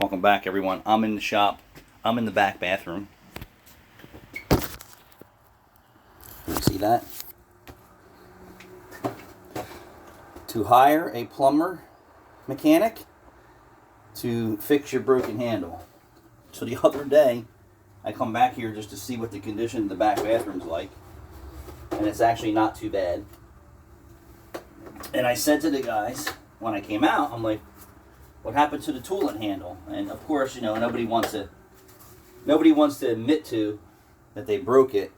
Welcome back, everyone. I'm in the shop. I'm in the back bathroom. You see that? To hire a plumber mechanic to fix your broken handle. So the other day, I come back here just to see what the condition of the back bathroom's like. And it's actually not too bad. And I said to the guys, when I came out, I'm like, what happened to the toolet handle? And of course, you know, nobody wants to admit to that they broke it.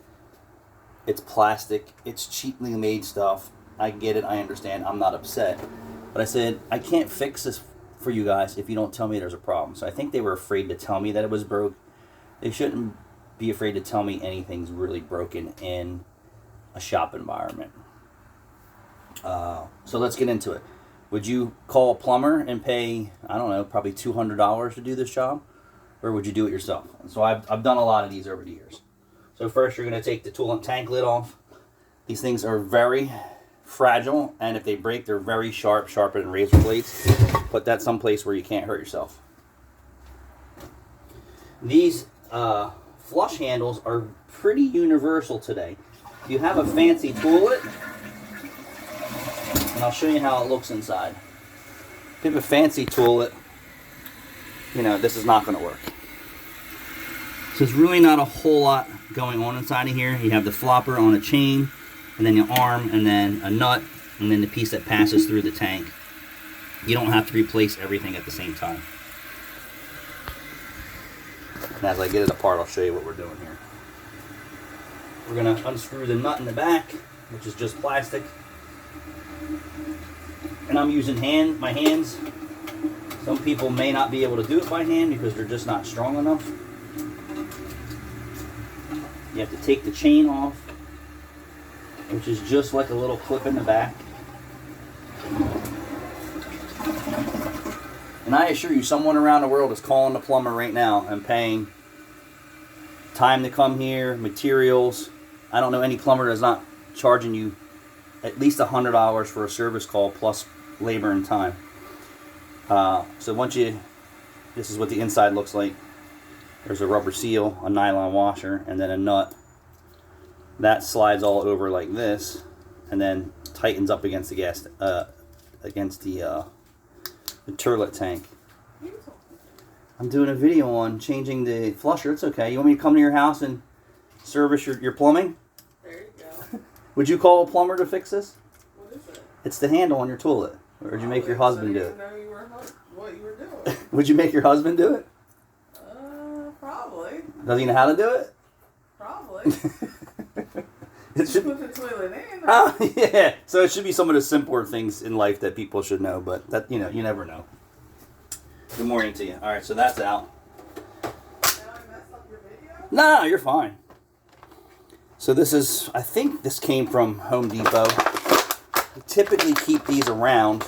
It's plastic. It's cheaply made stuff. I get it. I understand. I'm not upset. But I said, I can't fix this for you guys if you don't tell me there's a problem. So I think they were afraid to tell me that it was broke. They shouldn't be afraid to tell me anything's really broken in a shop environment. So let's get into it. Would you call a plumber and pay, I don't know, probably $200 to do this job? Or would you do it yourself? So I've done a lot of these over the years. So first you're going to take the tool and tank lid off. These things are very fragile, and if they break, they're very sharp, sharper than razor blades. Put that someplace where you can't hurt yourself. These flush handles are pretty universal today. If you have a fancy toilet, and I'll show you how it looks inside. If you have a fancy toilet, you know, this is not going to work. So there's really not a whole lot going on inside of here. You have the flopper on a chain, and then your arm, and then a nut, and then the piece that passes through the tank. You don't have to replace everything at the same time. And as I get it apart, I'll show you what we're doing here. We're going to unscrew the nut in the back, which is just plastic. And I'm using my hands. Some people may not be able to do it by hand because they're just not strong enough. You have to take the chain off, which is just like a little clip in the back. And I assure you, someone around the world is calling the plumber right now and paying time to come here, materials. I don't know any plumber that's not charging you at least $100 for a service call plus labor and time. So this is what the inside looks like. There's a rubber seal, a nylon washer, and then a nut. That slides all over like this, and then tightens up against the toilet tank. I'm doing a video on changing the flusher. It's okay. You want me to come to your house and service your plumbing? There you go. Would you call a plumber to fix this? What is it? It's the handle on your toilet. Or would you make your husband do it? Know what you were doing. Would you make your husband do it? Probably. Does he know how to do it? Probably. It should put the toilet in. Oh, yeah. So it should be some of the simpler things in life that people should know, but that, you know, you never know. Good morning to you. All right, so that's out. Now I messed up your video? No, you're fine. So this is, I think this came from Home Depot. We typically keep these around,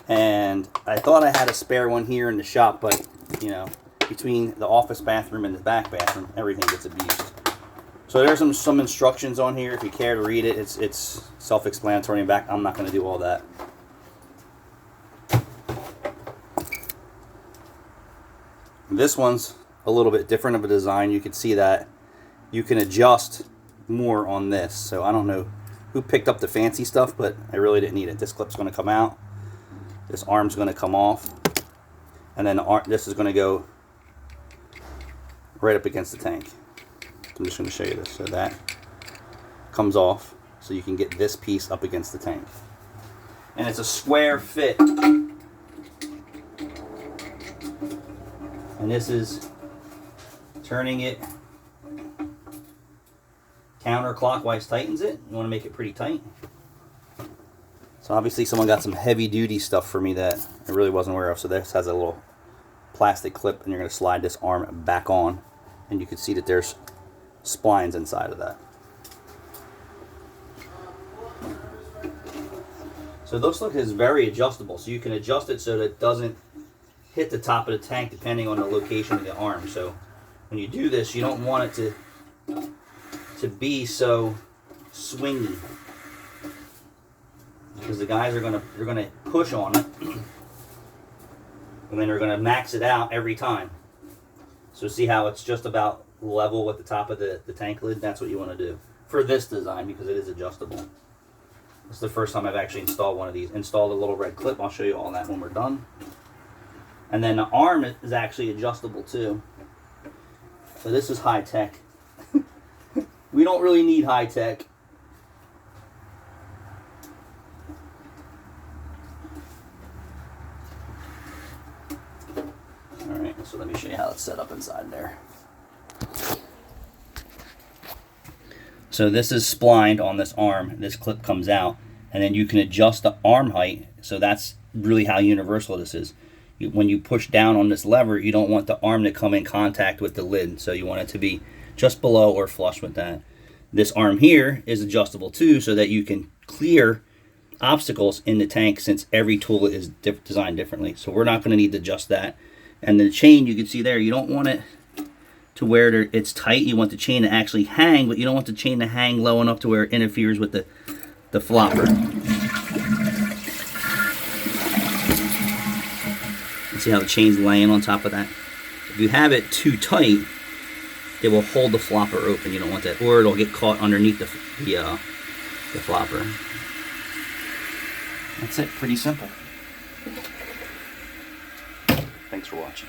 and I thought I had a spare one here in the shop, but, you know, between the office bathroom and the back bathroom, everything gets abused. So there's some instructions on here. If you care to read it, it's self-explanatory in back. I'm not going to do all that. This one's a little bit different of a design. You can see that you can adjust more on this. So I don't know who picked up the fancy stuff, but I really didn't need it. This clip's going to come out. This arm's going to come off. And then this is going to go right up against the tank. I'm just going to show you this. So that comes off, so you can get this piece up against the tank. And it's a square fit. And this is turning it counterclockwise, tightens it. You want to make it pretty tight. So obviously someone got some heavy duty stuff for me that I really wasn't aware of. So this has a little plastic clip, and you're going to slide this arm back on, and you can see that there's splines inside of that. So this look is very adjustable, so you can adjust it so that it doesn't hit the top of the tank depending on the location of the arm. So when you do this, you don't want it to be so swingy, because the guys are gonna push on it And then you're going to max it out every time. So see how it's just about level with the top of the tank lid? That's what you want to do for this design because it is adjustable. This is the first time I've actually installed one of these. Installed a little red clip. I'll show you all that when we're done. And then the arm is actually adjustable too. So this is high tech. We don't really need high tech. Alright, so let me show you how it's set up inside there. So this is splined on this arm. This clip comes out, and then you can adjust the arm height. So that's really how universal this is. When you push down on this lever, you don't want the arm to come in contact with the lid. So you want it to be just below or flush with that. This arm here is adjustable too, so that you can clear obstacles in the tank, since every tool is designed differently. So we're not going to need to adjust that. And the chain, you can see there, you don't want it to where it's tight. You want the chain to actually hang, but you don't want the chain to hang low enough to where it interferes with the flopper. You see how the chain's laying on top of that? If you have it too tight, it will hold the flopper open. You don't want that, or it'll get caught underneath the flopper. That's it, pretty simple. Thanks for watching.